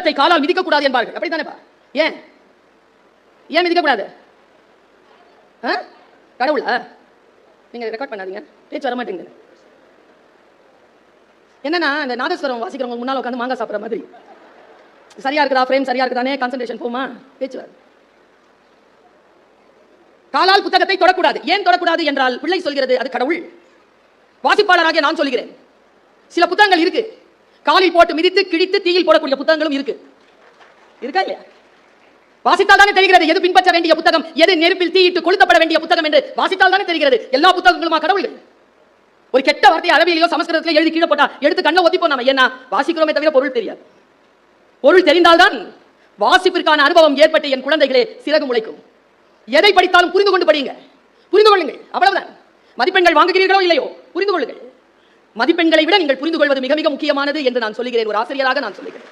புத்தகத்தை காலால் மிதிக்க கூடாது என்பார்கள். அப்படித்தானேப்பா? ஏன் ஏன் மிதிக்க கூடாது? கடவுளா? நீங்க ரெக்கார்ட் பண்ணாதீங்க, பேச்சு வர மாட்டேங்குது. என்னன்னா இந்த நாதஸ்வரம் வாசிக்கிறவங்க முன்னால் உட்காந்து மாங்காய் சாப்பிட்ற மாதிரி. சரியா இருக்குதா, ஃப்ரேம் சரியா இருக்குதானே கான்சென்ட்ரேஷன் போமா, பேச்சு வர. காலால் புத்தகத்தை தொடக்கூடாது. ஏன் தொடக்கூடாது என்றால் பிள்ளை சொல்கிறது அது கடவுள். வாசிப்பாளராகிய நான் சொல்கிறேன், சில புத்தகங்கள் இருக்கு காலில் போட்டு மிதித்து கிழித்து தீயில் போடக்கூடிய புத்தகங்களும் இருக்கு. இருக்கா இல்லையா? வாசித்தால் தானே தெரிகிறது எது பின்பற்ற வேண்டிய புத்தகம், எது நெருப்பில் தீயிட்டு கொளுத்தப்பட வேண்டிய புத்தகம் என்று. வாசித்தால் தானே தெரிகிறது. எல்லா புத்தகங்களுமா கடவுள்கள்? ஒரு கெட்ட வார்த்தையை அரபியிலோ சமஸ்கிருதத்திலோ எழுதி கீழே போட்டா எடுத்து கண்ணை ஒத்திப்போம். நம்ம ஏன்னா வாசிக்கிறோமே தவிர பொருள் தெரியாது. பொருள் தெரிந்தால்தான் வாசிப்பிற்கான அனுபவம் ஏற்பட்டு என் குழந்தைகளே சிறகு முளைக்கும். எதை படித்தாலும் புரிந்து கொண்டு படியுங்க, புரிந்து கொள்ளுங்கள், அவ்வளவுதான். மதிப்பெண்கள் வாங்குகிறீர்களோ இல்லையோ புரிந்து கொள்ளுங்கள். மதிப்பெண்களை விட நீங்கள் புரிந்து கொள்வது மிக மிக முக்கியமானது என்று நான் சொல்லுகிறேன். ஒரு ஆசிரியராக நான் சொல்லுகிறேன்.